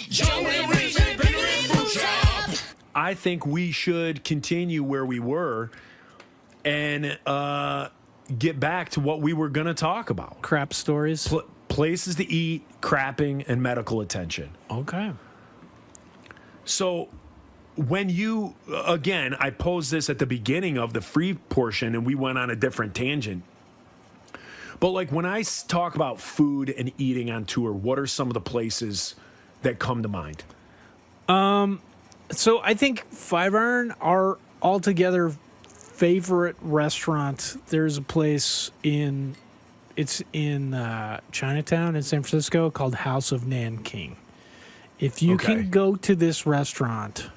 Joey Reese and Piggly Food Shop. I think we should continue where we were and get back to what we were going to talk about. Crap stories. Places to eat, crapping, and medical attention. Okay. So when you, again, I posed this at the beginning of the free portion and we went on a different tangent. But like when I talk about food and eating on tour, what are some of the places that come to mind? So I think Five Iron, our altogether favorite restaurant. There's a place in Chinatown in San Francisco called House of Nanking. If you can go to this restaurant,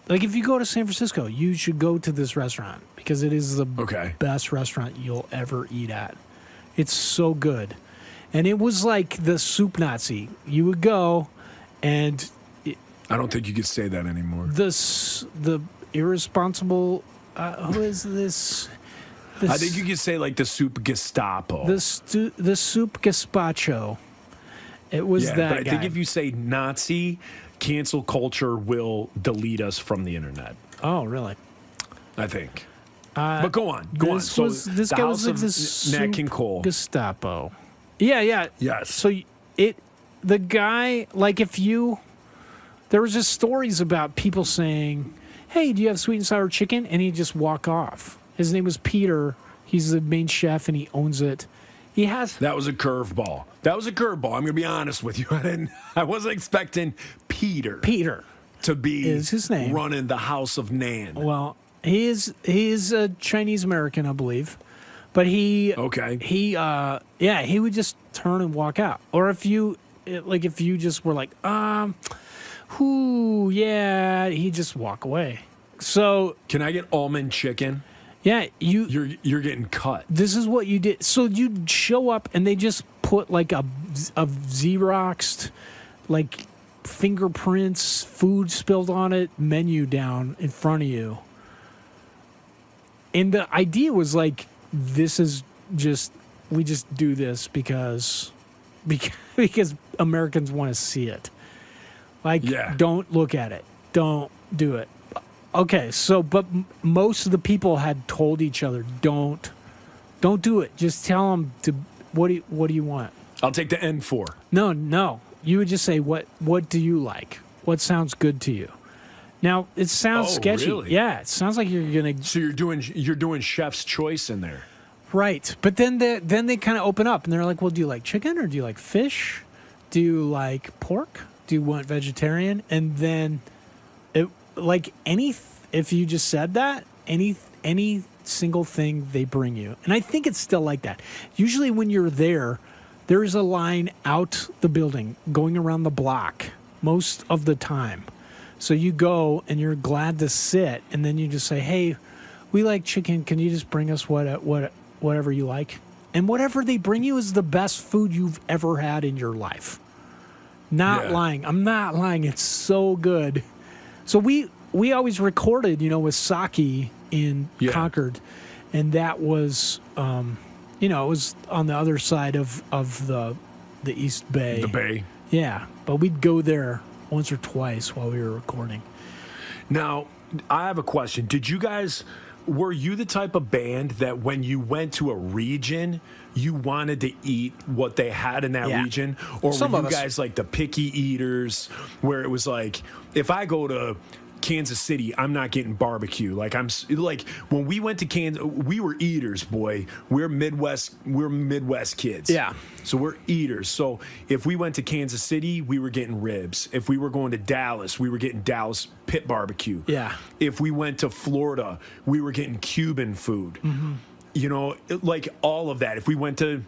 like if you go to San Francisco, you should go to this restaurant because it is the best restaurant you'll ever eat at. It's so good. And it was like the soup Nazi. You would go and... I don't think you could say that anymore. The irresponsible... who is this? I think you could say like the soup Gestapo. The soup gazpacho. It was that but I guy. think if you say Nazi, cancel culture will delete us from the internet. Oh, really? I think. But go on. So this guy was like this Nat King Cole. Gestapo. Yeah. Yes. So the guy, like there was just stories about people saying, hey, do you have sweet and sour chicken? And he'd just walk off. His name was Peter. He's the main chef and he owns it. That was a curveball. I'm going to be honest with you. I wasn't expecting Peter to be is his name. Running the House of Nan. Well, he is a Chinese American, I believe. But he would just turn and walk out. Or if you just were like, he'd just walk away. So can I get almond chicken? Yeah, you're getting cut. This is what you did. So you'd show up and they just put like a Xeroxed, like fingerprints, food spilled on it, menu down in front of you. And the idea was like, this is just, we just do this because Americans want to see it. Like, don't look at it. Don't do it. Okay, so, but most of the people had told each other, don't do it. Just tell them to, what do you want? I'll take the N4. No. You would just say, what do you like? What sounds good to you? Now, it sounds sketchy. Really? Yeah, it sounds like you're going to... So you're doing chef's choice in there. Right. But then they kind of open up and they're like, well, do you like chicken or do you like fish? Do you like pork? Do you want vegetarian? And then... if you just said that, any single thing they bring you. And I think it's still like that. Usually when you're there is a line out the building going around the block most of the time. So you go and you're glad to sit and then you just say, hey, we like chicken. Can you just bring us whatever you like? And whatever they bring you is the best food you've ever had in your life. Not lying. I'm not lying. It's so good. So we always recorded, with Saki in Concord, and that was, it was on the other side of the East Bay. The Bay. Yeah, but we'd go there once or twice while we were recording. Now, I have a question. Were you the type of band that when you went to a region, you wanted to eat what they had in that region? Or were you guys like the picky eaters where it was like, if I go to Kansas City, I'm not getting barbecue. Like when we went to Kansas, we were eaters, boy. We're Midwest kids. Yeah. So we're eaters. So if we went to Kansas City, we were getting ribs. If we were going to Dallas, we were getting Dallas pit barbecue. Yeah. If we went to Florida, we were getting Cuban food. Mm-hmm. Like all of that. If we went to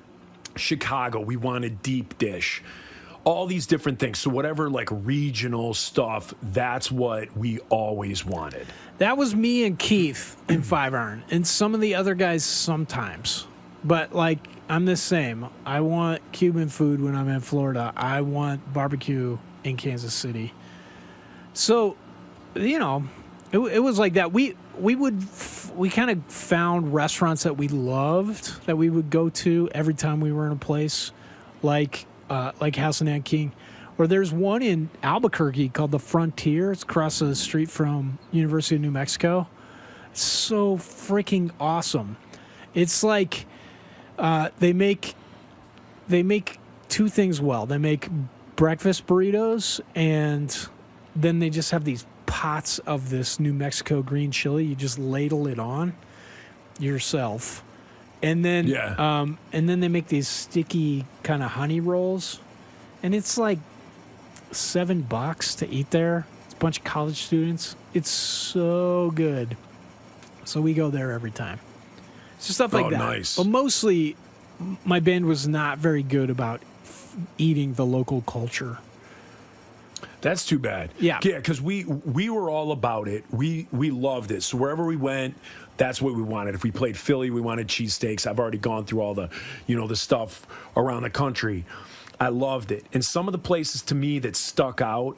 Chicago, we wanted deep dish. All these different things. So whatever like regional stuff, that's what we always wanted. That was me and Keith in Five Iron, and some of the other guys sometimes. But like, I'm the same. I want Cuban food when I'm in Florida. I want barbecue in Kansas City. So, it was like that. We kind of found restaurants that we loved that we would go to every time we were in a place, like House of Nanking, Or there's one in Albuquerque called the Frontier. It's across the street from University of New Mexico. It's so freaking awesome. It's like they make two things well. They make breakfast burritos, and then they just have these pots of this New Mexico green chili. You just ladle it on yourself, and then they make these sticky kind of honey rolls, and it's like $7 to eat there. It's a bunch of college students. It's so good. So we go there every time. So stuff like that. Nice. But mostly, my band was not very good about eating the local culture. That's too bad. Yeah, because we were all about it. We loved it. So wherever we went, that's what we wanted. If we played Philly, we wanted cheesesteaks. I've already gone through all the, the stuff around the country. I loved it. And some of the places to me that stuck out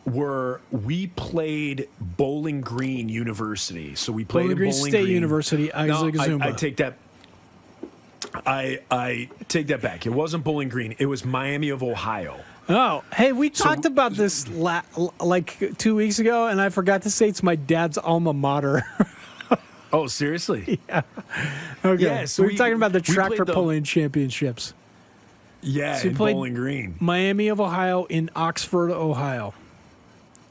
were we played Bowling Green University. So we played Bowling Green Bowling State Green. University. I take that. I take that back. It wasn't Bowling Green. It was Miami of Ohio. Oh, hey, we talked about this like 2 weeks ago, and I forgot to say it's my dad's alma mater. Oh, seriously? Yeah. Okay. Yeah, so we were talking about the tractor played pulling championships. Yeah, So in played Bowling Green. Miami of Ohio in Oxford, Ohio.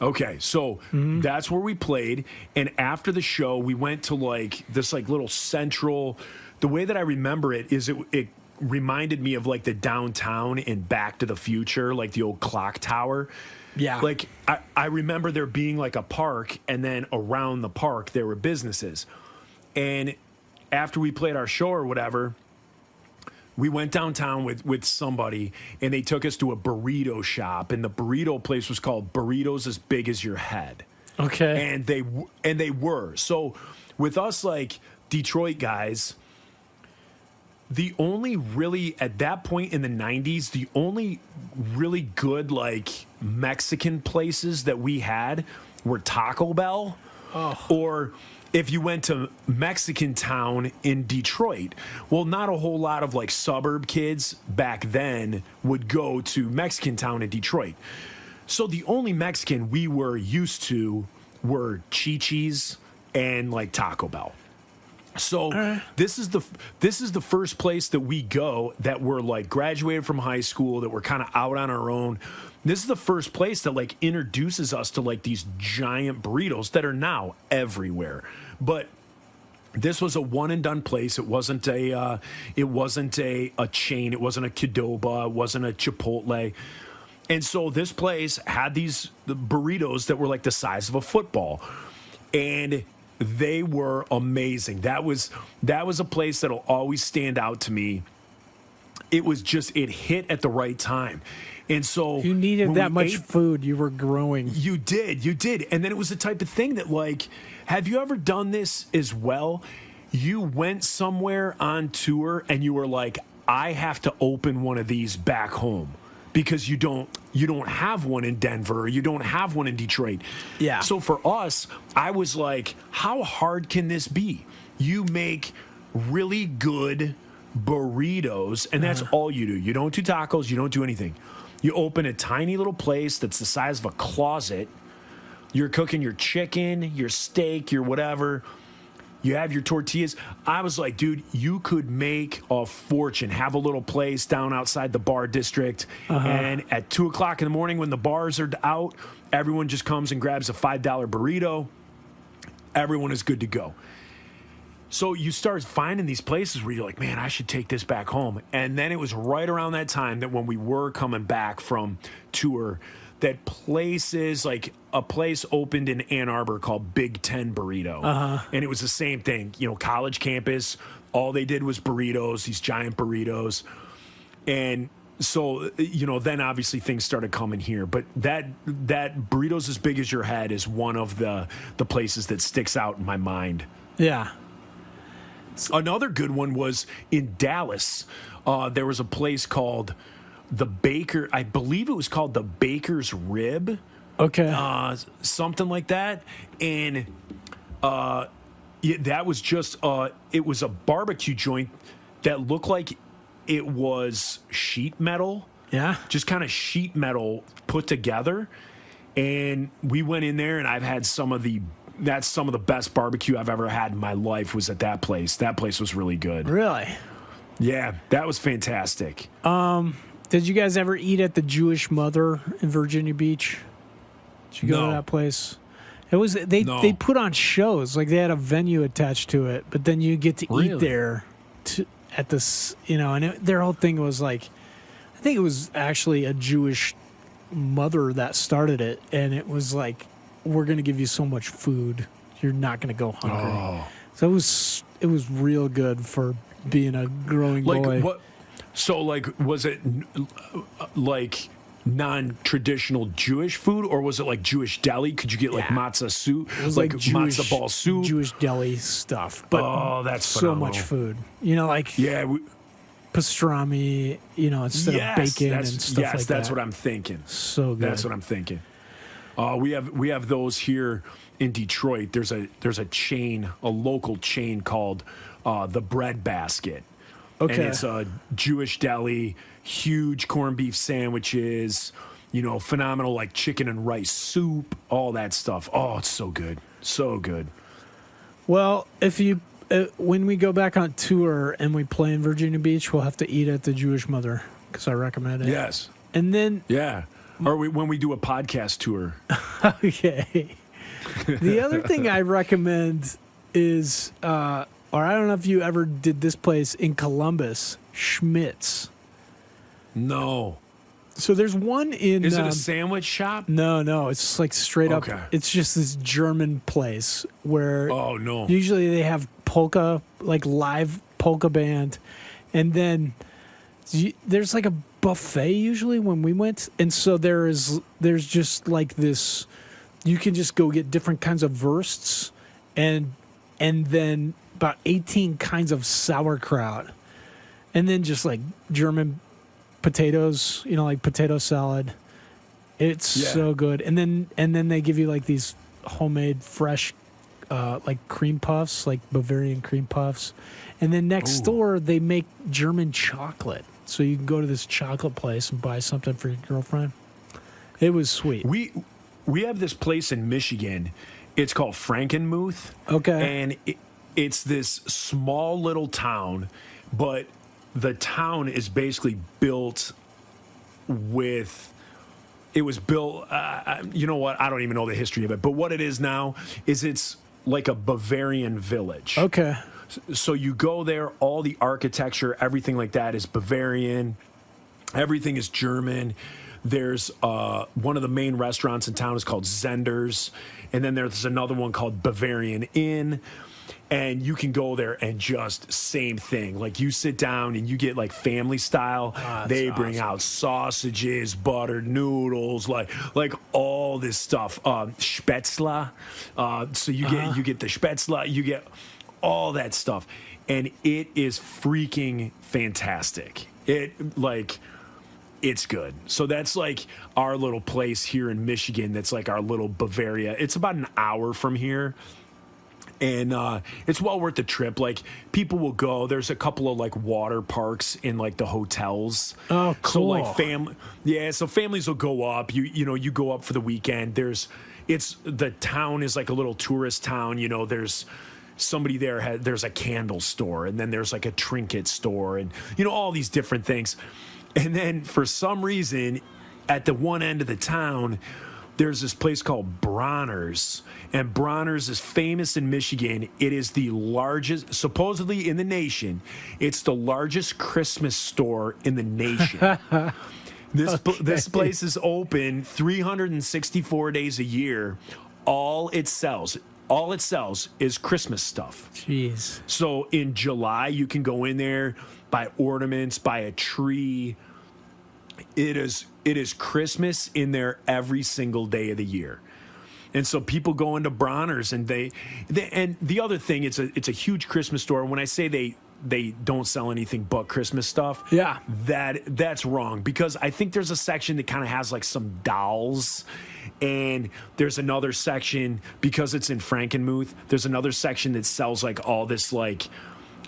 Okay, so that's where we played, and after the show, we went to like this like little central. The way that I remember it is it reminded me of like the downtown in Back to the Future, like the old clock tower. Yeah. Like I remember there being like a park, and then around the park there were businesses. And after we played our show or whatever, we went downtown with somebody, and they took us to a burrito shop, and the burrito place was called Burritos As Big As Your Head. Okay. And they were. So with us like Detroit guys, the only really, at that point in the 90s, the only really good like Mexican places that we had were Taco Bell, or if you went to Mexican Town in Detroit. Well, not a whole lot of like suburb kids back then would go to Mexican Town in Detroit. So the only Mexican we were used to were Chi-Chi's and like Taco Bell. So this is the first place that we go that we're like graduated from high school, that we're kind of out on our own. This is the first place that like introduces us to like these giant burritos that are now everywhere. But this was a one and done place. It wasn't a chain. It wasn't a Qdoba. It wasn't a Chipotle. And so this place had the burritos that were like the size of a football, and they were amazing. That was a place that'll always stand out to me. It was just, it hit at the right time. And so you needed that much food. You were growing. You did. And then it was the type of thing that like, have you ever done this as well? You went somewhere on tour and you were like, I have to open one of these back home, because you don't have one in Denver, or you don't have one in Detroit. Yeah. So for us, I was like, how hard can this be? You make really good burritos, and that's all you do. You don't do tacos. You don't do anything. You open a tiny little place that's the size of a closet. You're cooking your chicken, your steak, your whatever. You have your tortillas. I was like, dude, you could make a fortune. Have a little place down outside the bar district. And at 2 o'clock in the morning when the bars are out, everyone just comes and grabs a $5 burrito. Everyone is good to go. So you start finding these places where you're like, man, I should take this back home. And then it was right around that time that when we were coming back from tour, that places, like a place opened in Ann Arbor called Big Ten Burrito. And it was the same thing, college campus. All they did was burritos, these giant burritos. And so, then obviously things started coming here. But that Burritos As Big As Your Head is one of the places that sticks out in my mind. Yeah. Another good one was in Dallas. There was a place called the Baker. I believe it was called the Baker's Rib. Okay. Something like that. And that was just, it was a barbecue joint that looked like it was sheet metal. Yeah. just kind of sheet metal put together. And we went in there, and I've had some of the best barbecue I've ever had in my life was at that place. That place was really good. Really? Yeah, that was fantastic. Did you guys ever eat at the Jewish Mother in Virginia Beach? Did you go No. to that place? It was No. they put on shows, like they had a venue attached to it, but then you get to eat Really? there at this, and their whole thing was like, I think it was actually a Jewish mother that started it, and it was like, we're going to give you so much food, you're not going to go hungry. Oh. So it was real good for being a growing Like boy. what? So like, was it like non-traditional Jewish food, or was it like Jewish deli? Could you get like Yeah. matzah soup? It was like matzo ball soup? Jewish deli stuff, but Oh, that's so phenomenal. much food. Like Yeah. pastrami, instead of bacon and stuff like that. Yes, that's what I'm thinking. So good. That's what I'm thinking. We have those here in Detroit. There's a chain, a local chain called the Bread Basket. Okay. And it's a Jewish deli, huge corned beef sandwiches, phenomenal like chicken and rice soup, all that stuff. Oh, it's so good. So good. Well, if you when we go back on tour and we play in Virginia Beach, we'll have to eat at the Jewish Mother because I recommend it. Yes. And then Yeah. Or when we do a podcast tour. okay. The other thing I recommend is, or I don't know if you ever did this place in Columbus, Schmitz. No. So there's one in. Is it a sandwich shop? No, it's like straight up. Okay. It's just this German place where Oh, no. usually they have polka, like live polka band, and then there's like a buffet usually when we went, and so there's just like this. You can just go get different kinds of wursts, and then about 18 kinds of sauerkraut, and then just like German potatoes, like potato salad. It's so good. And then they give you like these homemade fresh like cream puffs, like Bavarian cream puffs. And then next door they make German chocolate. So you can go to this chocolate place and buy something for your girlfriend. It was sweet. We have this place in Michigan. It's called Frankenmuth. Okay. And it's this small little town, but the town is basically built with. It was built. You know what? I don't even know the history of it. But what it is now is it's like a Bavarian village. Okay. So you go there, all the architecture, everything like that is Bavarian. Everything is German. There's one of the main restaurants in town is called Zender's. And then there's another one called Bavarian Inn. And you can go there and just same thing. Like you sit down and you get like family style. They bring out sausages, buttered noodles, like all this stuff. Spätzle. So you get the Spätzle, you get all that stuff. And it is freaking fantastic. It's good. So that's like our little place here in Michigan. That's like our little Bavaria. It's about an hour from here. And it's well worth the trip. Like people will go. There's a couple of like water parks in like the hotels. Oh, cool. So like so families will go up. You go up for the weekend. The town is like a little tourist town. There's somebody there. There's a candle store, and then there's like a trinket store, and all these different things. And then for some reason, at the one end of the town, there's this place called Bronner's. And Bronner's is famous in Michigan. It is the largest, supposedly in the nation, it's the largest Christmas store in the nation. This place is open 364 days a year. All it sells is Christmas stuff. Jeez. So in July, you can go in there, buy ornaments, buy a tree. It is Christmas in there every single day of the year. And so people go into Bronner's, and and the other thing, it's a huge Christmas store. When I say they don't sell anything but Christmas stuff, Yeah. that's wrong, because I think there's a section that kind of has like some dolls, and there's another section, because it's in Frankenmuth, there's another section that sells like all this like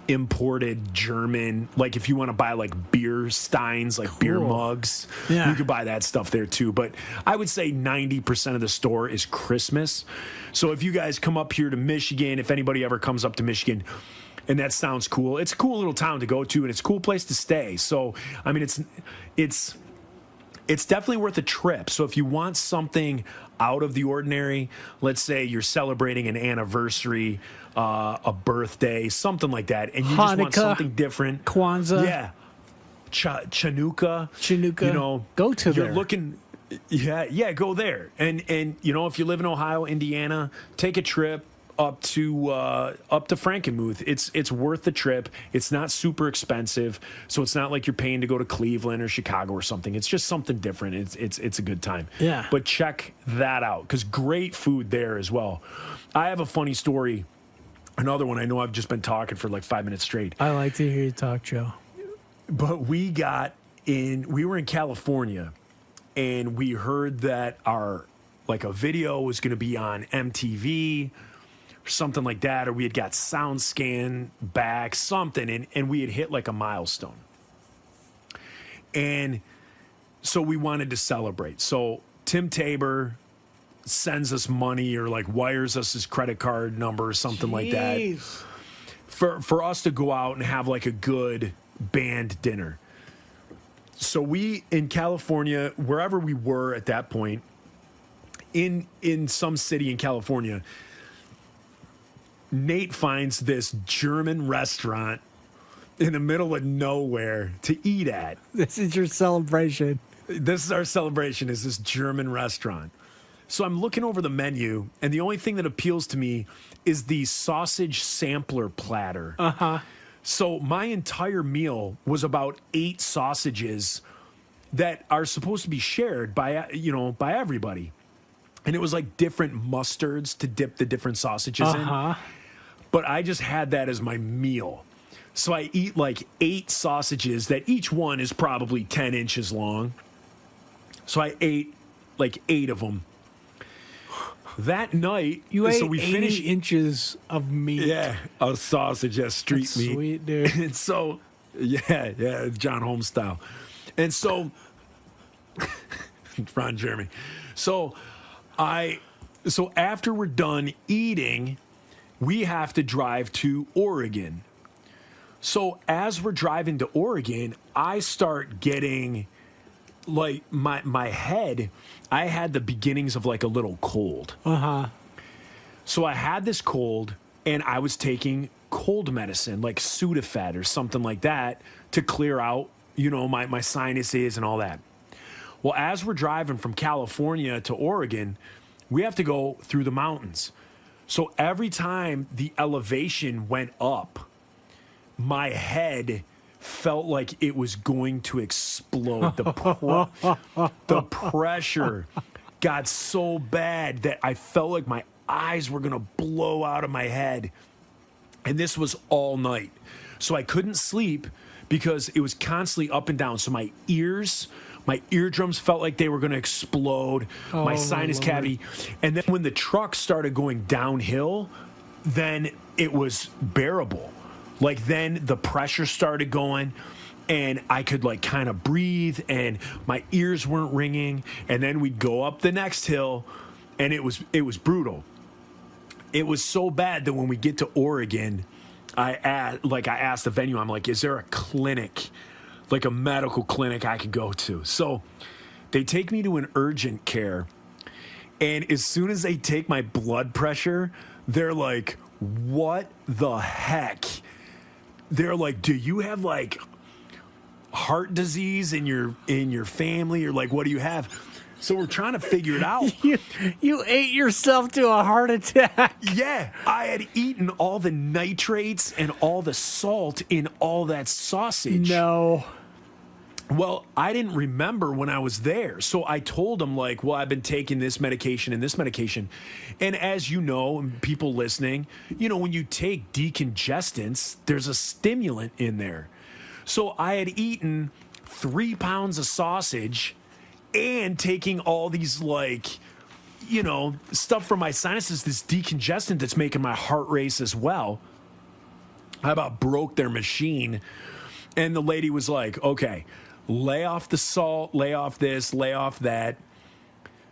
imported German, like if you want to buy like beer steins, like beer mugs, Yeah. you could buy that stuff there too. But I would say 90% of the store is Christmas. So if you guys come up here to Michigan, if anybody ever comes up to Michigan, and that sounds cool, it's a cool little town to go to, and it's a cool place to stay. So I mean, it's definitely worth a trip. So if you want something out of the ordinary, let's say you're celebrating an anniversary, a birthday, something like that, and you just want Hanukkah, something different. Kwanzaa. Yeah. Chanukah. Chinooka. You know, Go to you're there. looking. Yeah, go there. And you know, if you live in Ohio, Indiana, take a trip up to Frankenmuth. It's worth the trip. It's not super expensive, so it's not like you're paying to go to Cleveland or Chicago or something. It's just something different. It's a good time. Yeah. But check that out, because great food there as well. I have a funny story. Another one. I know I've just been talking for like 5 minutes straight. I like to hear you talk, Joe. But we were in California, and we heard that a video was going to be on MTV or something like that, or we had got SoundScan back, something, and we had hit like a milestone. And so we wanted to celebrate. So Tim Tabor sends us money or like wires us his credit card number or something like that for us to go out and have like a good band dinner. So we, in California, wherever we were at that point, in some city in California, Nate finds this German restaurant in the middle of nowhere to eat at. This is your celebration. This is our celebration, is this German restaurant. So I'm looking over the menu, and the only thing that appeals to me is the sausage sampler platter. Uh-huh. So my entire meal was about 8 sausages that are supposed to be shared by everybody. And it was like different mustards to dip the different sausages in. But I just had that as my meal. So I eat like 8 sausages that each one is probably 10 inches long. So I ate like 8 of them. That night, You ate we 80 finished inches of meat. Yeah, a sausage, street That's meat. sweet, dude. And so, yeah, John Holmes style. And so, Ron Jeremy. So after we're done eating, we have to drive to Oregon. So as we're driving to Oregon, I start getting like my head, I had the beginnings of like a little cold. So I had this cold, and I was taking cold medicine like Sudafed or something like that to clear out, my sinuses and all that. Well, as we're driving from California to Oregon, we have to go through the mountains. So every time the elevation went up, my head felt like it was going to explode. The pressure got so bad that I felt like my eyes were going to blow out of my head. And this was all night. So I couldn't sleep because it was constantly up and down. So my eardrums felt like they were going to explode, my sinus cavity. And then when the truck started going downhill, then it was bearable. Like then the pressure started going, and I could like kind of breathe, and my ears weren't ringing. And then we'd go up the next hill, and it was brutal. It was so bad that when we get to Oregon, I asked the venue, I'm like, is there a clinic, like a medical clinic I could go to? So they take me to an urgent care, and as soon as they take my blood pressure, they're like, what the heck? They're like, do you have like heart disease in your family, or like what do you have? So we're trying to figure it out. You ate yourself to a heart attack. Yeah, I had eaten all the nitrates and all the salt in all that sausage. No. Well, I didn't remember when I was there. So I told them, like, well, I've been taking this medication and this medication. And as you know, and people listening, when you take decongestants, there's a stimulant in there. So I had eaten 3 pounds of sausage and taking all these, like, stuff from my sinuses, this decongestant that's making my heart race as well. I about broke their machine. And the lady was like, okay, lay off the salt, lay off this, lay off that.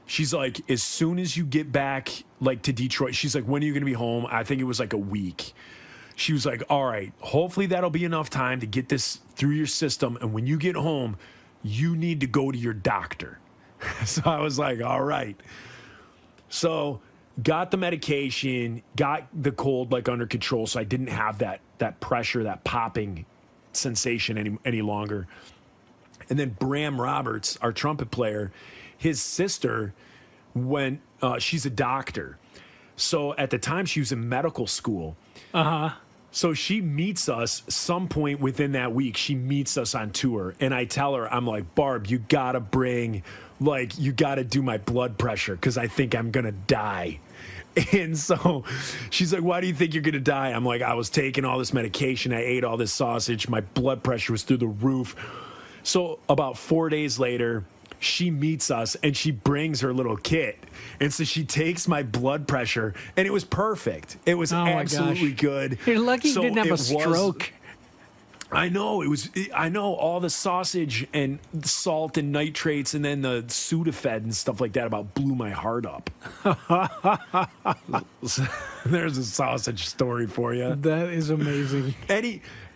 She's like, as soon as you get back, like, to Detroit, she's like, when are you going to be home? I think it was like a week. She was like, all right, hopefully that'll be enough time to get this through your system. And when you get home, you need to go to your doctor. So I was like, all right. So got the medication, got the cold like under control. So I didn't have that pressure, that popping sensation any longer. And then Bram Roberts, our trumpet player, his sister went, she's a doctor. So at the time she was in medical school. So she meets us some point within that week. She meets us on tour. And I tell her, I'm like, Barb, you got to do my blood pressure because I think I'm going to die. And so she's like, why do you think you're going to die? I'm like, I was taking all this medication. I ate all this sausage. My blood pressure was through the roof. So about 4 days later, she meets us and she brings her little kit. And so she takes my blood pressure and it was perfect. It was absolutely good. You're lucky you didn't have a stroke. I know all the sausage and salt and nitrates and then the Sudafed and stuff like that about blew my heart up. There's a sausage story for you. That is amazing.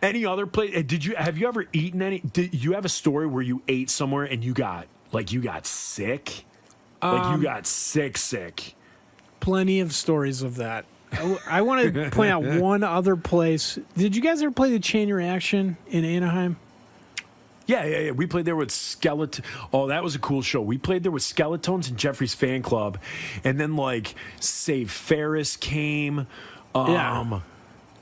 Any other place? Have you ever eaten any? Did you have a story where you ate somewhere and you got sick? Like you got sick. Plenty of stories of that. I want to point out one other place. Did you guys ever play the Chain Reaction in Anaheim? Yeah. We played there with Skeleton. Oh, that was a cool show. We played there with Skeletons and Jeffrey's Fan Club. And then, like, Save Ferris came.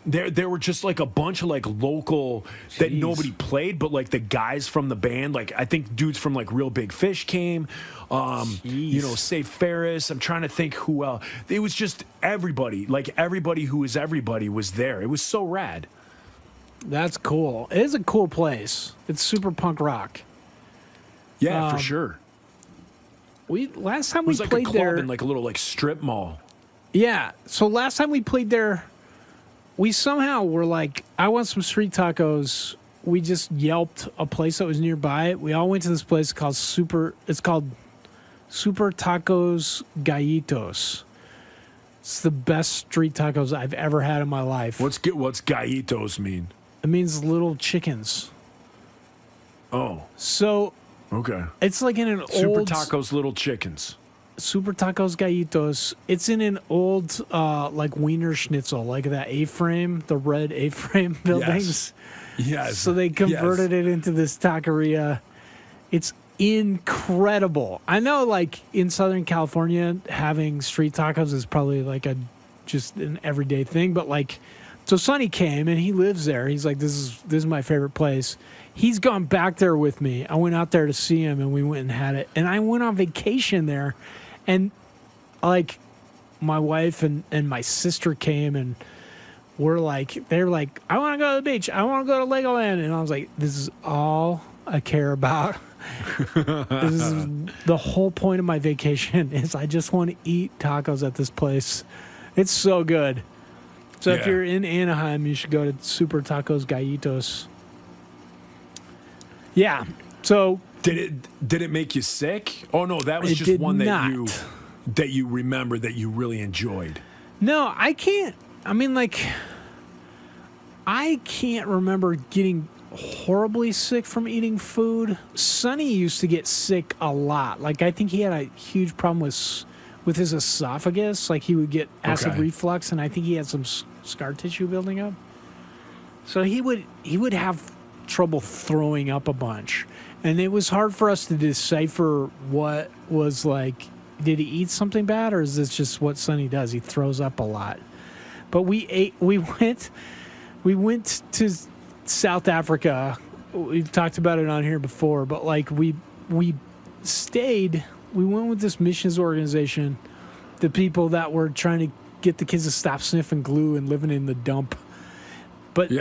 There were just, like, a bunch of, like, local that nobody played, but, like, the guys from the band, like, I think dudes from, like, Real Big Fish came. Save Ferris. I'm trying to think who else. It was just everybody. Like, everybody who was everybody was there. It was so rad. That's cool. It is a cool place. It's super punk rock. Yeah, for sure. Last time it was we like played a club there in like a little like strip mall. Yeah. So last time we played there, we somehow were like, I want some street tacos. We just Yelped a place that was nearby. We all went to this place called Super Tacos Gallitos. It's the best street tacos I've ever had in my life. What's gallitos mean? It means little chickens. Oh. So okay. It's like in an Super old Tacos Little Chickens. Super Tacos Gallitos. It's in an old like Wiener Schnitzel, like that A-frame, the red A-frame buildings. Yes. So they converted it into this taqueria. It's incredible. I know, like, in Southern California, having street tacos is probably like just an everyday thing. But, like, so Sonny came and he lives there. He's like, this is my favorite place. He's gone back there with me. I went out there to see him and we went and had it. And I went on vacation there, and like my wife and my sister came and they're like, I want to go to the beach. I want to go to Legoland. And I was like, this is all I care about. This is the whole point of my vacation is I just want to eat tacos at this place. It's so good. So if you're in Anaheim, you should go to Super Tacos Gallitos. Yeah. So did it make you sick? Oh no, that was just one that you remember that you really enjoyed. No, I can't. I mean, like, I can't remember getting horribly sick from eating food. Sonny used to get sick a lot. Like, I think he had a huge problem with his esophagus. Like, he would get acid reflux, and I think he had some scar tissue building up. So he would have trouble throwing up a bunch, and it was hard for us to decipher what was, like, did he eat something bad, or is this just what Sonny does? He throws up a lot. But we went to South Africa. We've talked about it on here before, but like we went with this missions organization, the people that were trying to get the kids to stop sniffing glue and living in the dump. But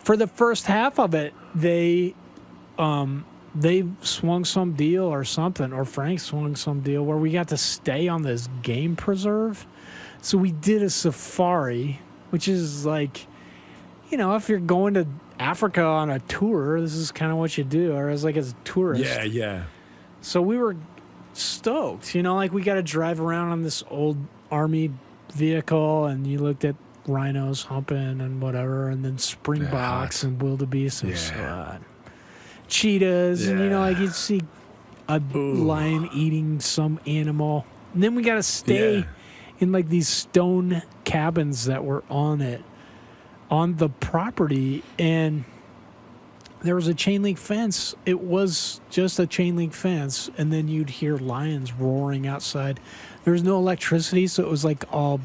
for the first half of it, they swung some deal or something, or Frank swung some deal where we got to stay on this game preserve. So we did a safari, which is like, if you're going to Africa on a tour, this is kind of what you do, or as a tourist. Yeah, yeah. So we were stoked, like we got to drive around on this old army vehicle, and you looked at rhinos humping and whatever, and then springboks and wildebeest and cheetahs, and you'd see a lion eating some animal. And then we got to stay in these stone cabins that were on the property, and there was a chain link fence. It was just a chain link fence, and then you'd hear lions roaring outside. There was no electricity, so it was all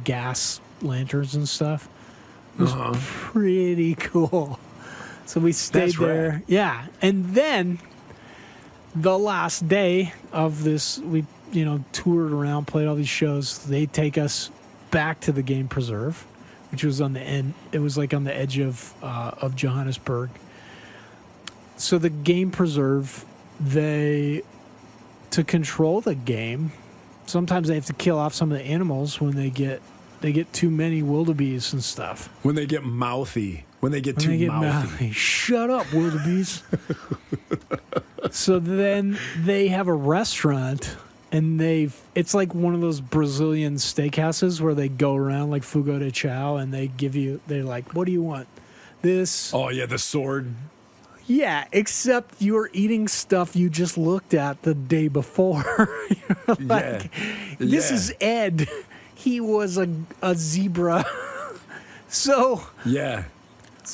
gas lanterns and stuff. It was pretty cool. So we stayed there. Rad. Yeah. And then the last day of this, we, toured around, played all these shows. They take us back to the game preserve, which was on the end. It was on the edge of Johannesburg. So the game preserve, to control the game, sometimes they have to kill off some of the animals when they get too many wildebeest and stuff. When they get mouthy. When they get too mouthy. Shut up, wildebeest. So then they have a restaurant, and it's like one of those Brazilian steakhouses where they go around like Fogo de Chao, and they're like, what do you want? This. Oh, yeah, the sword. Yeah, except you're eating stuff you just looked at the day before. This is Ed. He was a zebra. So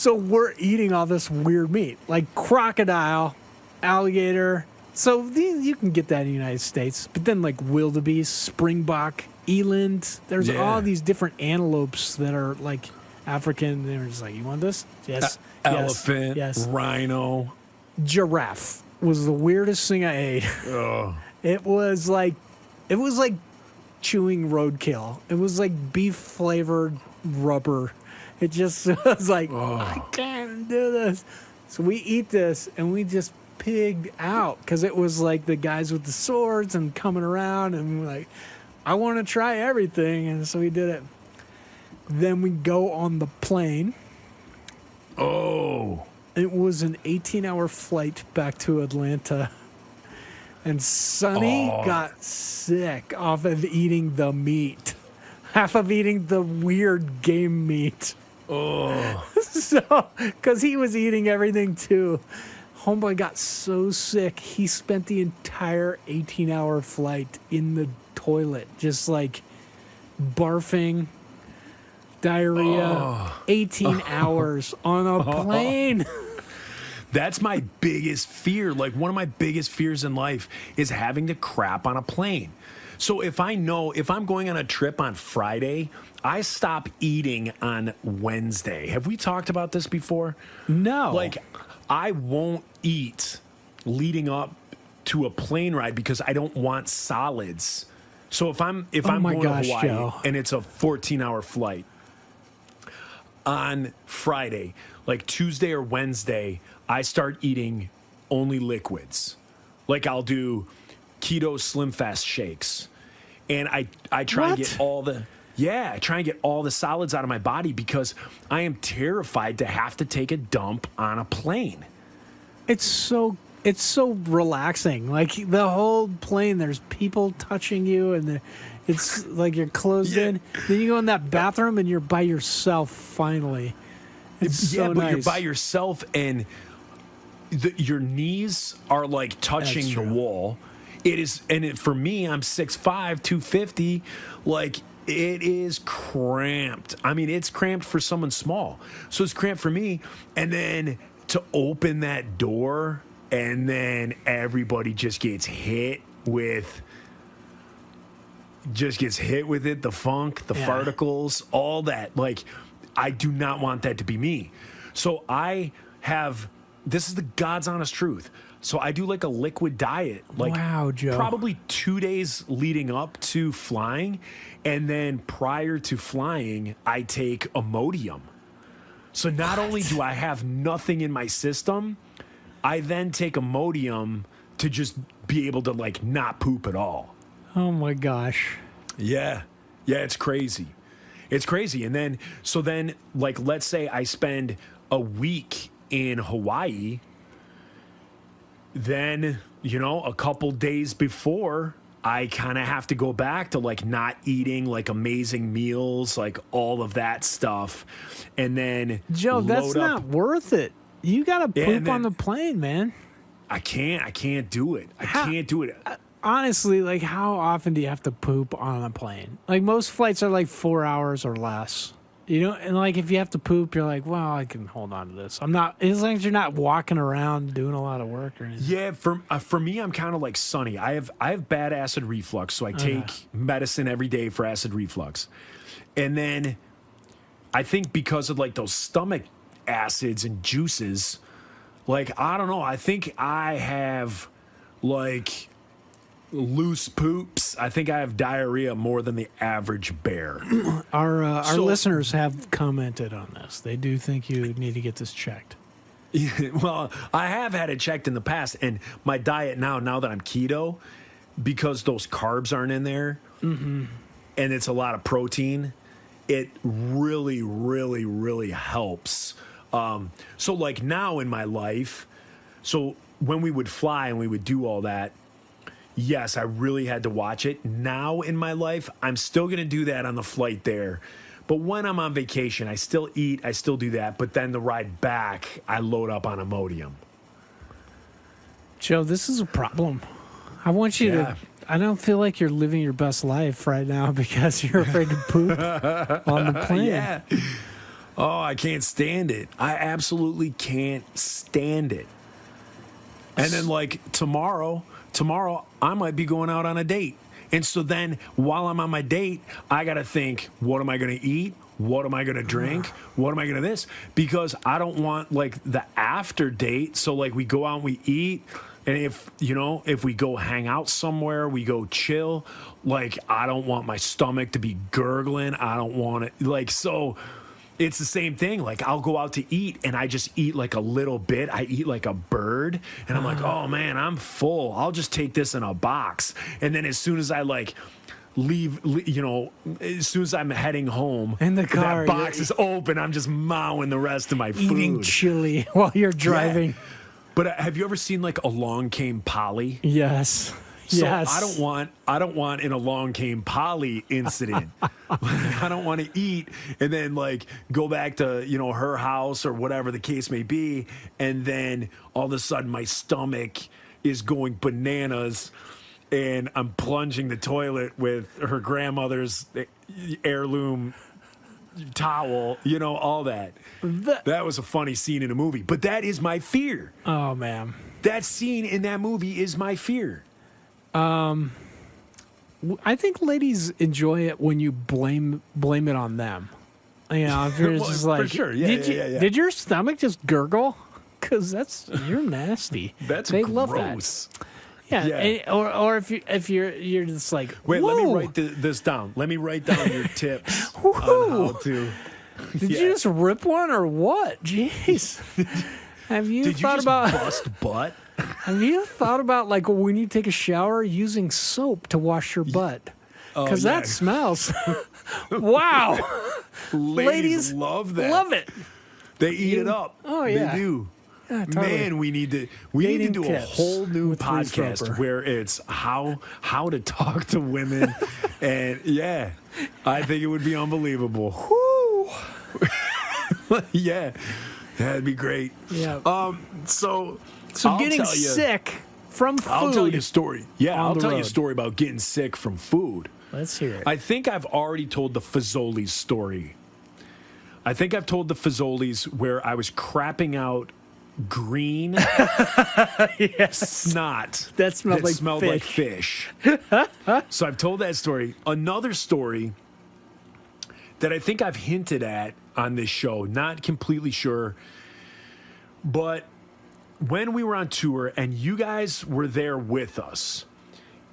we're eating all this weird meat, like crocodile, alligator. So you can get that in the United States. But then wildebeest, springbok, eland. There's all these different antelopes that are African. They're just you want this? Yes. Elephant. Yes. Rhino. Giraffe was the weirdest thing I ate. Oh. It was like chewing roadkill. It was like beef flavored rubber. It just was I can't do this. So we eat this, and we just pigged out because it was the guys with the swords and coming around, and we're I want to try everything, and so we did it. Then we go on the plane. Oh. It was an 18-hour flight back to Atlanta. And Sonny got sick off of eating the meat. Half of eating the weird game meat. Oh. So, because he was eating everything too. Homeboy got so sick, he spent the entire 18-hour flight in the toilet, just barfing, diarrhea, 18 hours on a plane. That's my biggest fear. One of my biggest fears in life is having to crap on a plane. So if I'm going on a trip on Friday, I stop eating on Wednesday. Have we talked about this before? No. I won't eat leading up to a plane ride because I don't want solids. So if I'm going to Hawaii, Joe, and it's a 14-hour flight, on Friday, Tuesday or Wednesday, I start eating only liquids. I'll do keto Slim Fast shakes. And I try and get I try and get all the solids out of my body because I am terrified to have to take a dump on a plane. It's so relaxing. The whole plane, there's people touching you, and it's you're closed in. Then you go in that bathroom, and you're by yourself finally. It's so but nice. You're by yourself, and your knees are touching the wall. It is, and for me, I'm 6'5", 250. It is cramped. I mean, it's cramped for someone small, so it's cramped for me. And then to open that door, and then everybody just gets hit with it, the funk, the farticles, all that. I do not want that to be me. So this is the God's honest truth. So I do a liquid diet. Wow, Joe. Probably 2 days leading up to flying. And then prior to flying, I take Imodium. So not only do I have nothing in my system, I then take Imodium to just be able to not poop at all. Oh my gosh. Yeah. Yeah, it's crazy. It's crazy. And then, so then, like, let's say I spend a week in Hawaii, then, you know, a couple days before, I kind of have to go back to like not eating like amazing meals, like all of that stuff. And then, Joe, that's not worth it. You got to poop on the plane, man. I can't do it. I can't do it. Honestly, like, how often do you have to poop on a plane? Like, most flights are like 4 hours or less. You know, and like, if you have to poop, you're like, well, I can hold on to this. I'm not, as long as you're not walking around doing a lot of work or anything. Yeah, for me, I'm kind of like Sonny. I have bad acid reflux, so I take medicine every day for acid reflux. And then I think because of like those stomach acids and juices, like, I don't know, I think I have like loose poops. I think I have diarrhea more than the average bear. Our listeners have commented on this. They do think you need to get this checked. Well, I have had it checked in the past, and my diet now that I'm keto, because those carbs aren't in there, and it's a lot of protein, it really, really, really helps. So like now in my life, so when we would fly and we would do all that, yes, I really had to watch it. Now in my life, I'm still going to do that on the flight there. But when I'm on vacation, I still eat, I still do that. But then the ride back, I load up on Imodium. Joe, this is a problem. I want you to, I don't feel like you're living your best life right now because you're afraid to poop on the plane. Yeah. Oh, I can't stand it. I absolutely can't stand it. And then like tomorrow, I might be going out on a date. And so then while I'm on my date, I got to think, what am I going to eat? What am I going to drink? What am I going to this? Because I don't want like the after date. So like we go out and we eat. And if we go hang out somewhere, we go chill. Like I don't want my stomach to be gurgling. I don't want it like, so it's the same thing. Like I'll go out to eat and I just eat like a little bit. I eat like a bird and I'm like, oh man, I'm full. I'll just take this in a box. And then as soon as I like leave, as soon as I'm heading home, in the car, that box is open. I'm just mowing the rest of my food. Eating chili while you're driving. Yeah. But have you ever seen like Along Came Polly? Yes. So yes. I don't want an Along Came Polly incident. I don't want to eat and then like go back to, her house or whatever the case may be. And then all of a sudden my stomach is going bananas and I'm plunging the toilet with her grandmother's heirloom towel, all that. That was a funny scene in a movie, but that is my fear. Oh man. That scene in that movie is my fear. I think ladies enjoy it when you blame it on them. If you're well, just like, for sure. Did your stomach just gurgle? Because you're nasty. They love gross. That. Yeah. Or if you're just like, wait, whoa. let me write this down. Let me write down your tips on how to. Did you just rip one or what? Jeez. Have you thought about bust butt? Have you thought about like when you take a shower using soap to wash your butt? Because that smells. Wow. Ladies love that. Love it. They eat it up. Oh yeah. They do. Yeah, totally. Man, we need to do a whole new podcast where it's how to talk to women, and I think it would be unbelievable. Whoo. Yeah, that'd be great. Yeah. So getting sick from food. I'll tell you a story. Yeah, I'll tell you a road. story about getting sick from food. Let's hear it. I think I've already told the Fazoli's story. I think I've told the Fazoli's where I was crapping out green snot that smelled like fish. So I've told that story. Another story that I think I've hinted at on this show, not completely sure, but when we were on tour and you guys were there with us,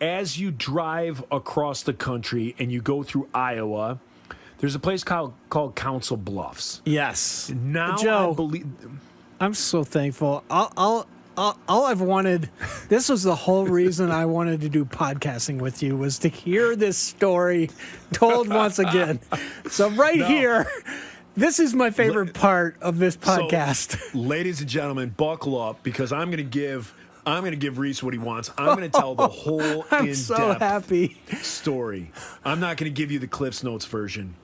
as you drive across the country and you go through Iowa, there's a place called Council Bluffs. Yes. Now Joe, I believe. I'm so thankful. I'll all I've wanted, this was the whole reason I wanted to do podcasting with you, was to hear this story told once again. So here, this is my favorite part of this podcast. So, ladies and gentlemen, buckle up, because I'm going to give Reese what he wants. I'm going to tell the whole I'm so in-depth happy story. I'm not going to give you the Cliff's Notes version.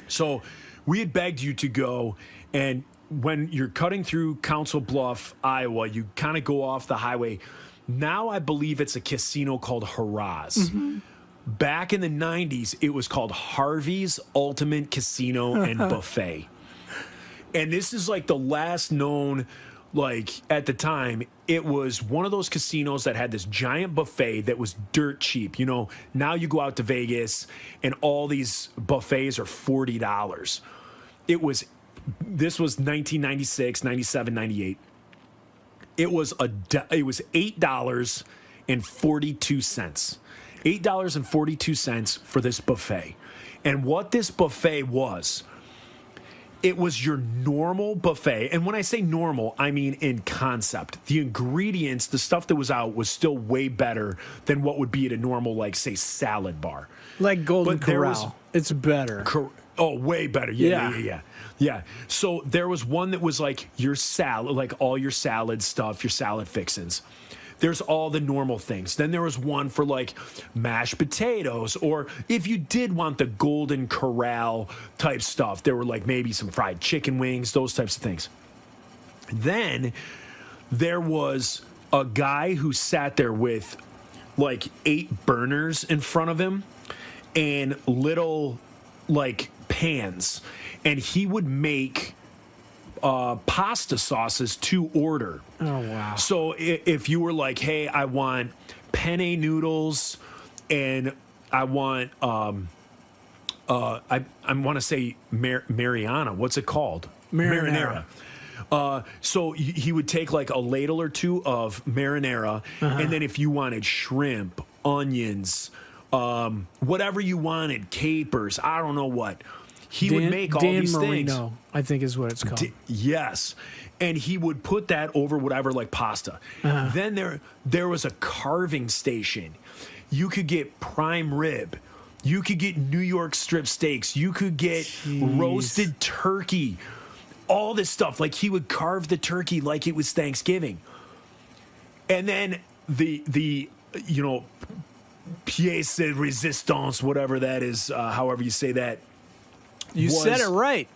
So we had begged you to go, and when you're cutting through Council Bluff, Iowa, you kind of go off the highway. Now I believe it's a casino called Harrah's. Mm-hmm. Back in the 90s, it was called Harvey's Ultimate Casino and Buffet. And this is like the last known, like at the time, it was one of those casinos that had this giant buffet that was dirt cheap. You know, now you go out to Vegas and all these buffets are $40. This was 1996, 97, 98. It was $8.42. $8.42 for this buffet. And what this buffet was, it was your normal buffet. And when I say normal, I mean in concept. The ingredients, the stuff that was out, was still way better than what would be at a normal, like, say, salad bar. like Golden But there was- Corral. It's better. Oh, way better. Yeah. So there was one that was like your salad, like all your salad stuff, your salad fixins. There's all the normal things. Then there was one for like mashed potatoes, or if you did want the Golden Corral type stuff, there were like maybe some fried chicken wings, those types of things. Then there was a guy who sat there with like 8 burners in front of him and little like pans, and he would make pasta sauces to order. Oh, wow. So if you were like, hey, I want penne noodles and I want I want to say Mariana. What's it called? Marinara. So he would take like a ladle or two of marinara, and then if you wanted shrimp, onions, whatever you wanted, capers, I don't know what, he would make all Dan these Marino, things. I think is what it's called. Yes. And he would put that over whatever, like pasta. Then there was a carving station. You could get prime rib. You could get New York strip steaks. You could get roasted turkey. All this stuff. Like, he would carve the turkey like it was Thanksgiving. And then the you know, pièce de résistance, whatever that is, however you say that. You said it right.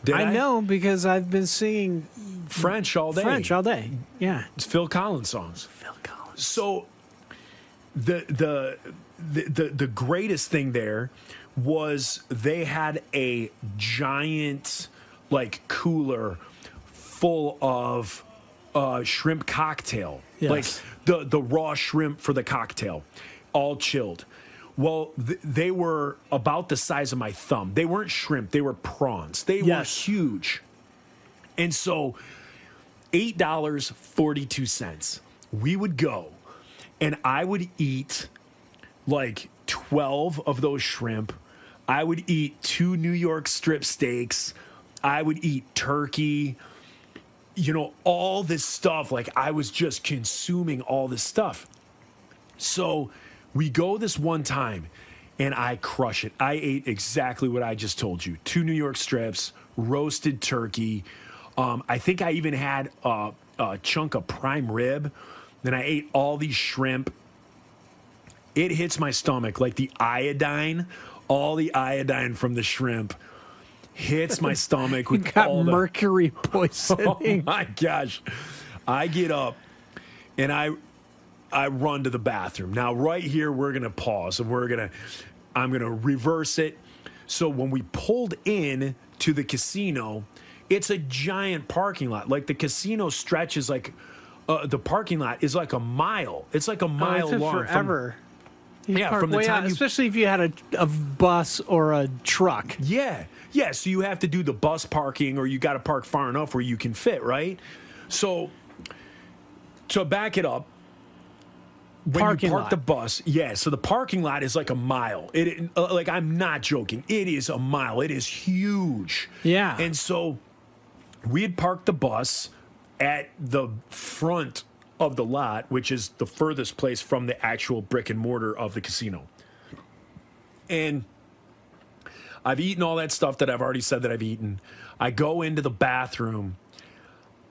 Did I know, because I've been singing French all day. French all day. Yeah. It's Phil Collins songs. Phil Collins. So the greatest thing there was they had a giant like cooler full of shrimp cocktail. Yes. Like the raw shrimp for the cocktail, all chilled. Well, they were about the size of my thumb. They weren't shrimp. They were prawns. They were huge. And so $8.42. We would go, and I would eat like 12 of those shrimp. I would eat 2 New York strip steaks. I would eat turkey. You know, all this stuff. Like, I was just consuming all this stuff. So we go this one time, and I crush it. I ate exactly what I just told you. 2 New York strips, roasted turkey. I think I even had a chunk of prime rib. Then I ate all these shrimp. It hits my stomach like the iodine. All the iodine from the shrimp hits my stomach. You with got all mercury Oh poisoning. my gosh. I get up and I run to the bathroom. Now, right here, we're going to pause and I'm going to reverse it. So when we pulled in to the casino, it's a giant parking lot. Like, the casino stretches like, the parking lot is like a mile. It's like a mile It's long. forever. From the time you especially if you had a bus or a truck. Yeah. So you have to do the bus parking, or you got to park far enough where you can fit, right? So to back it up, when Parking you park lot. the bus, so the parking lot is like a mile. Like, I'm not joking. It is a mile. It is huge. Yeah. And so we had parked the bus at the front of the lot, which is the furthest place from the actual brick and mortar of the casino. And I've eaten all that stuff that I've already said that I've eaten. I go into the bathroom.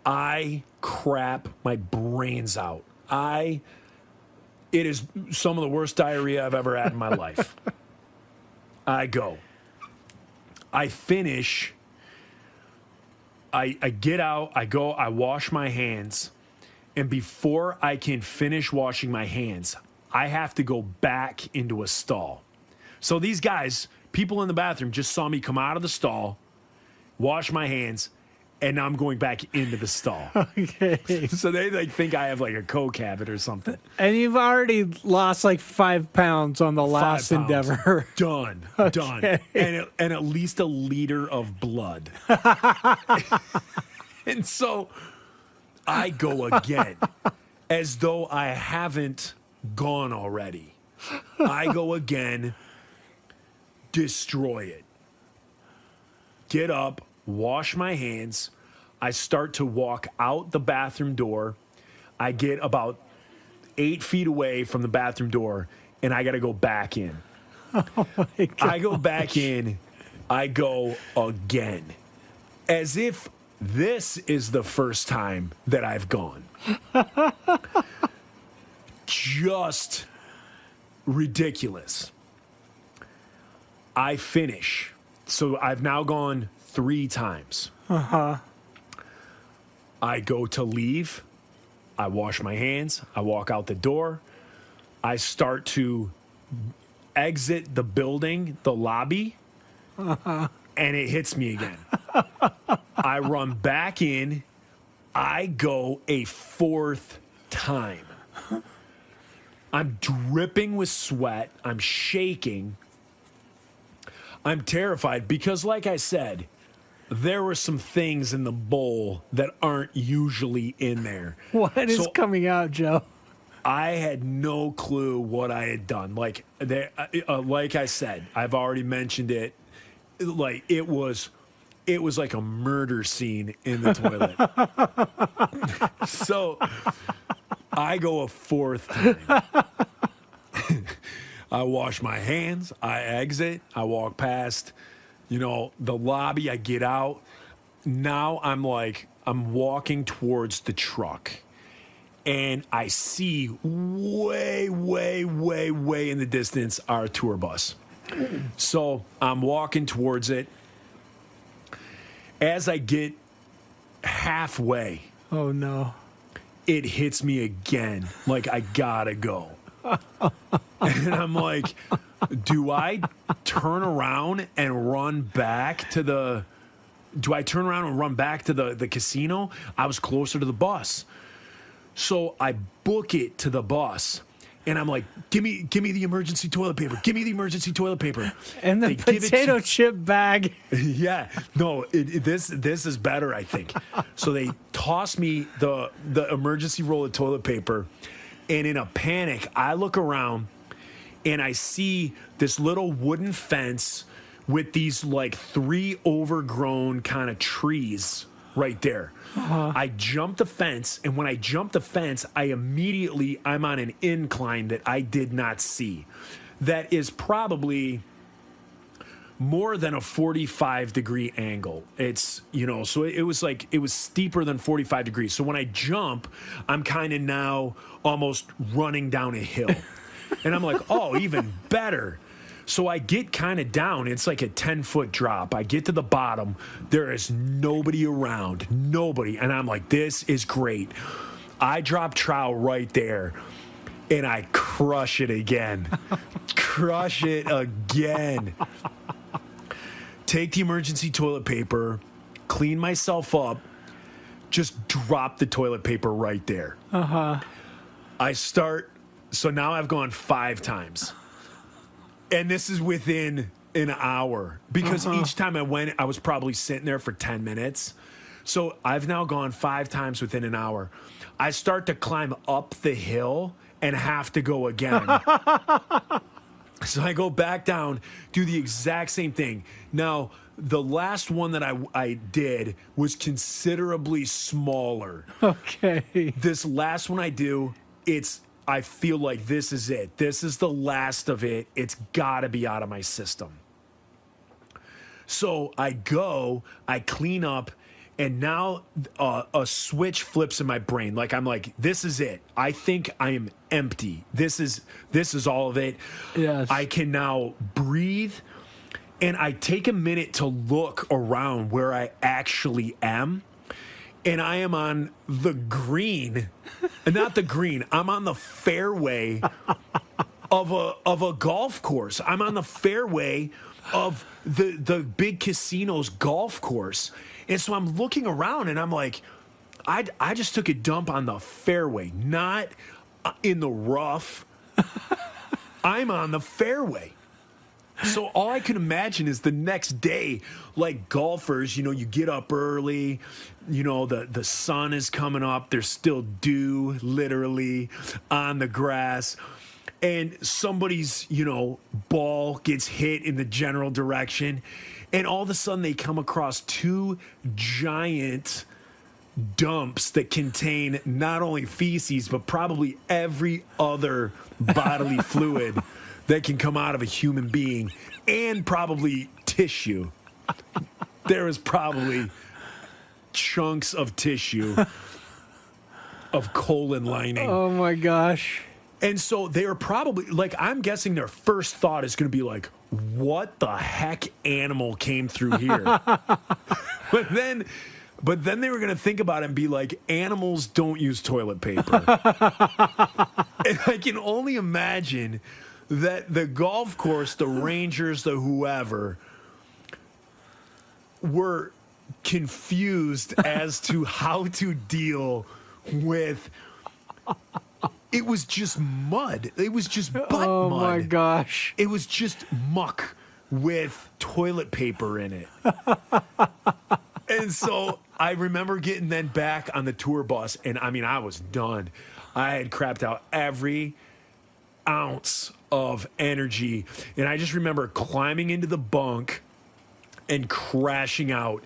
I crap my brains out. It is some of the worst diarrhea I've ever had in my life. I go. I finish. I get out. I go. I wash my hands. And before I can finish washing my hands, I have to go back into a stall. So these guys, people in the bathroom, just saw me come out of the stall, wash my hands, and now I'm going back into the stall. Okay. So they like think I have like a coke habit or something. And you've already lost like 5 pounds on the last 5 pounds. endeavor. Done. Done. And at least a liter of blood. And so I go again as though I haven't gone already. I go again, destroy it. Get up, wash my hands. I start to walk out the bathroom door. I get about 8 feet away from the bathroom door, and I got to go back in. Oh my God. I go back in. I go again. As if this is the first time that I've gone. Just ridiculous. I finish. So I've now gone 3 times. I go to leave. I wash my hands. I walk out the door. I start to exit the building, the lobby, and it hits me again. I run back in. I go a 4th time. I'm dripping with sweat. I'm shaking. I'm terrified because, like I said, there were some things in the bowl that aren't usually in there. What is coming out, Joe? I had no clue what I had done. Like I said, I've already mentioned it. Like it was like a murder scene in the toilet. So I go a 4th time. I wash my hands. I exit. I walk past, the lobby. I get out. Now I'm walking towards the truck. And I see way, way, way, way in the distance our tour bus. So I'm walking towards it. As I get halfway, oh no, it hits me again. Like I gotta go. And I'm like, do I turn around and run back to the casino? I was closer to the bus. So I book it to the bus. And I'm like, give me the emergency toilet paper. Give me the emergency toilet paper. And the potato chip bag. Yeah. No, this is better, I think. So they toss me the emergency roll of toilet paper. And in a panic, I look around and I see this little wooden fence with these like 3 overgrown kind of trees right there. I jumped the fence, and when I jumped the fence, I'm on an incline that I did not see. That is probably more than a 45-degree angle. It's, so it was steeper than 45 degrees. So when I jump, I'm kind of now almost running down a hill. And I'm like, oh, even better. So I get kind of down. It's like a 10-foot drop. I get to the bottom. There is nobody around. Nobody. And I'm like, this is great. I drop trowel right there. And I crush it again. Crush it again. Take the emergency toilet paper. Clean myself up. Just drop the toilet paper right there. So now I've gone 5 times. And this is within an hour. Because each time I went, I was probably sitting there for 10 minutes. So I've now gone 5 times within an hour. I start to climb up the hill and have to go again. So I go back down, do the exact same thing. Now, the last one that I did was considerably smaller. Okay. This last one I do, I feel like this is it. This is the last of it. It's got to be out of my system. So I go, I clean up, and now a switch flips in my brain. Like I'm like, this is it. I think I am empty. This is all of it. Yes. I can now breathe, and I take a minute to look around where I actually am. And I am on the green, not the green. I'm on the fairway of a golf course. I'm on the fairway of the big casino's golf course. And so I'm looking around and I'm like, I just took a dump on the fairway, not in the rough. I'm on the fairway. So all I can imagine is the next day, like golfers, you get up early, the sun is coming up, there's still dew literally on the grass, and somebody's, ball gets hit in the general direction, and all of a sudden they come across two giant dumps that contain not only feces, but probably every other bodily fluid that can come out of a human being, and probably tissue. There is probably chunks of tissue of colon lining. Oh my gosh. And so they're probably, like, I'm guessing their first thought is going to be like, what the heck animal came through here? But then they were going to think about it and be like, animals don't use toilet paper. And I can only imagine that the golf course, the rangers, the whoever, were confused as to how to deal with. It was just mud. It was just butt mud. Oh my gosh. It was just muck with toilet paper in it. And so I remember getting then back on the tour bus, and I was done. I had crapped out every ounce of energy, and I just remember climbing into the bunk and crashing out.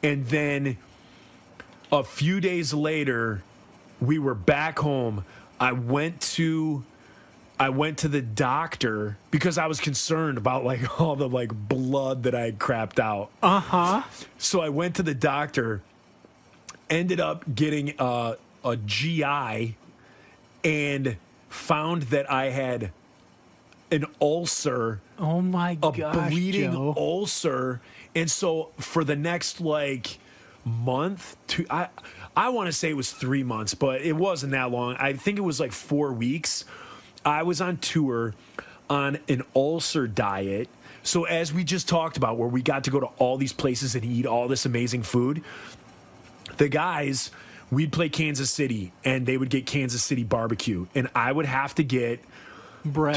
And then a few days later, we were back home. I went to the doctor because I was concerned about like all the like blood that I had crapped out. So I went to the doctor, ended up getting a GI, and found that I had an ulcer. Oh my gosh, a bleeding Joe. ulcer. And so for the next like month, I want to say it was 3 months, but it wasn't that long. I think it was like 4 weeks. I was on tour on an ulcer diet. So as we just talked about, where we got to go to all these places and eat all this amazing food, the guys, we'd play Kansas City and they would get Kansas City barbecue, and I would have to get Bread.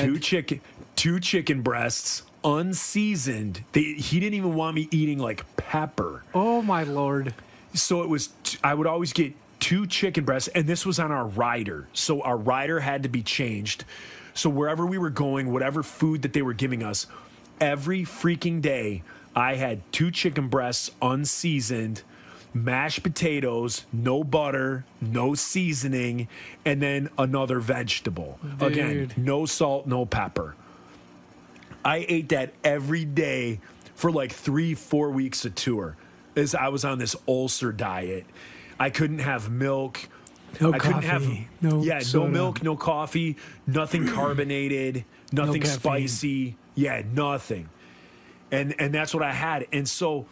two chicken breasts unseasoned. He didn't even want me eating like pepper. Oh my Lord. So it was, I would always get 2 chicken breasts, and this was on our rider. So our rider had to be changed. So wherever we were going, whatever food that they were giving us, every freaking day, I had 2 chicken breasts unseasoned, mashed potatoes, no butter, no seasoning, and then another vegetable. Dude. Again, no salt, no pepper. I ate that every day for like 3-4 weeks of tour as I was on this ulcer diet. I couldn't have milk. No I coffee. couldn't have no soda. no milk, no coffee, nothing carbonated, nothing caffeine. spicy. Yeah, nothing. And that's what I had. And so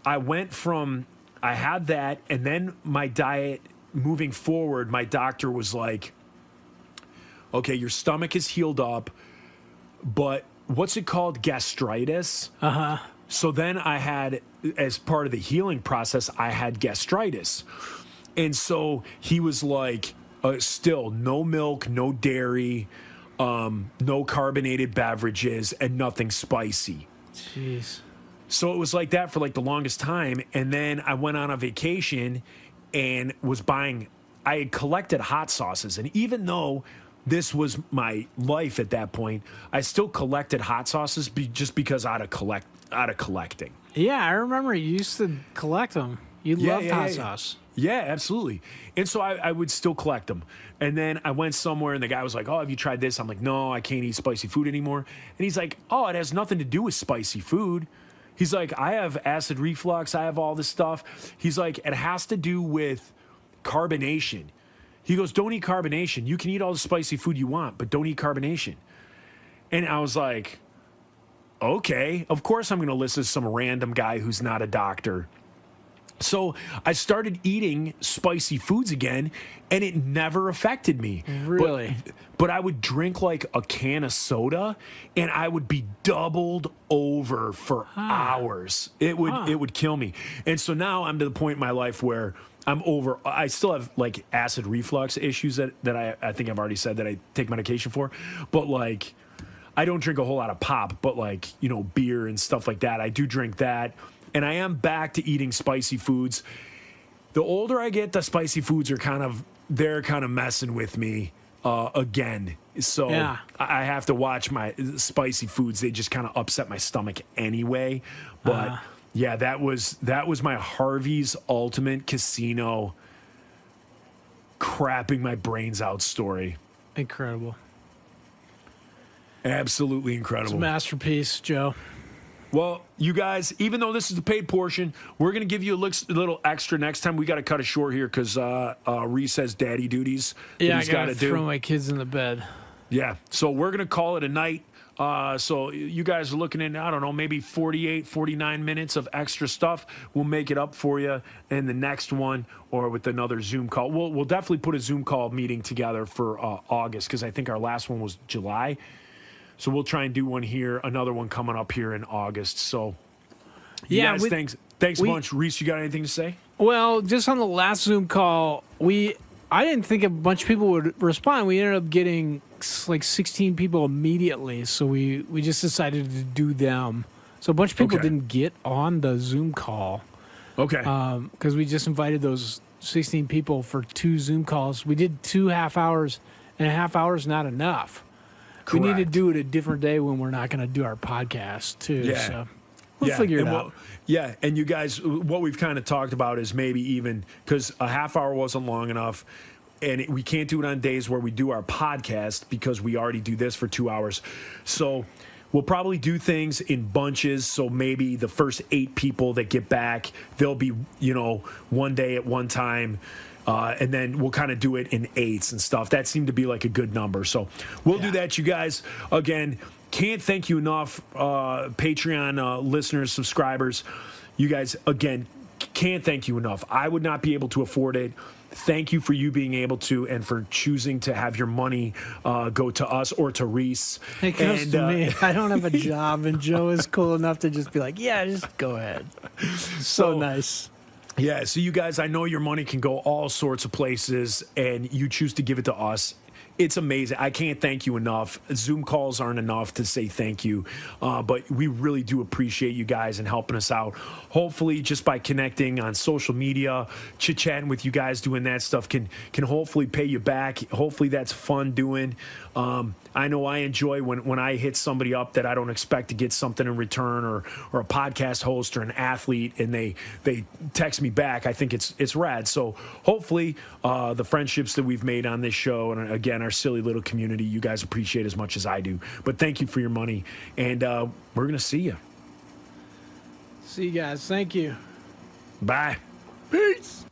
I went from, I had that, and then my diet moving forward, my doctor was like, okay, your stomach is healed up, but what's it called? Gastritis? So then I had, as part of the healing process, I had gastritis. And so he was like, still no milk, no dairy, no carbonated beverages, and nothing spicy. Jeez. So it was like that for like the longest time. And then I went on a vacation and was buying, I had collected hot sauces. And even though this was my life at that point. I still collected hot sauces just because out of collecting. Yeah, I remember you used to collect them. You loved hot sauce. Yeah, absolutely. And so I would still collect them. And then I went somewhere and the guy was like, oh, have you tried this? I'm like, no, I can't eat spicy food anymore. And he's like, oh, it has nothing to do with spicy food. He's like, I have acid reflux. I have all this stuff. He's like, it has to do with carbonation. He goes, don't eat carbonation. You can eat all the spicy food you want, but don't eat carbonation. And I was like, okay, of course I'm going to listen to some random guy who's not a doctor. So I started eating spicy foods again, and it never affected me. Really? But I would drink like a can of soda, and I would be doubled over for hours. It would kill me. And so now I'm to the point in my life where I'm over. I still have like acid reflux issues that I think I've already said that I take medication for. But like, I don't drink a whole lot of pop, but like, beer and stuff like that. I do drink that. And I am back to eating spicy foods. The older I get, the spicy foods they're kind of messing with me again. So I have to watch my spicy foods. They just kind of upset my stomach anyway. But yeah, that was my Harvey's Ultimate Casino crapping my brains out story. Incredible. Absolutely incredible. It's a masterpiece, Joe. Well, you guys, even though this is the paid portion, we're going to give you a little extra next time. We got to cut it short here because Reese has daddy duties that he's got to do. Throw my kids in the bed. Yeah, so we're going to call it a night. So you guys are looking at, I don't know, maybe 48, 49 minutes of extra stuff. We'll make it up for you in the next one or with another Zoom call. We'll definitely put a Zoom call meeting together for August because I think our last one was July. So we'll try and do one here, another one coming up here in August. So, guys, thanks a bunch. Reese, you got anything to say? Well, just on the last Zoom call, I didn't think a bunch of people would respond. We ended up getting like 16 people immediately, so we just decided to do them. So a bunch of people didn't get on the Zoom call. Okay. Because we just invited those 16 people for 2 Zoom calls. We did 2 half hours, and a half hour is not enough. Correct. We need to do it a different day when we're not going to do our podcast, too. Yeah. So we'll figure it out. Yeah, and you guys, what we've kind of talked about is maybe even, because a half hour wasn't long enough, and we can't do it on days where we do our podcast because we already do this for 2 hours. So we'll probably do things in bunches. So maybe the first 8 people that get back, they'll be, one day at one time. And then we'll kind of do it in 8s and stuff. That seemed to be like a good number. So we'll do that, you guys. Again, can't thank you enough, Patreon listeners, subscribers. You guys, again, can't thank you enough. I would not be able to afford it. Thank you for you being able to and for choosing to have your money go to us or to Reese. It goes to me. I don't have a job, and Joe is cool enough to just be like, yeah, just go ahead. So nice. Yeah, so you guys, I know your money can go all sorts of places, and you choose to give it to us. It's amazing. I can't thank you enough. Zoom calls aren't enough to say thank you, but we really do appreciate you guys and helping us out. Hopefully, just by connecting on social media, chit-chatting with you guys, doing that stuff can hopefully pay you back. Hopefully, that's fun doing. I know I enjoy when I hit somebody up that I don't expect to get something in return, or a podcast host or an athlete, and they text me back. I think it's rad. So hopefully the friendships that we've made on this show, and again, our silly little community, you guys appreciate as much as I do. But thank you for your money, and we're going to see you. See you guys. Thank you. Bye. Peace.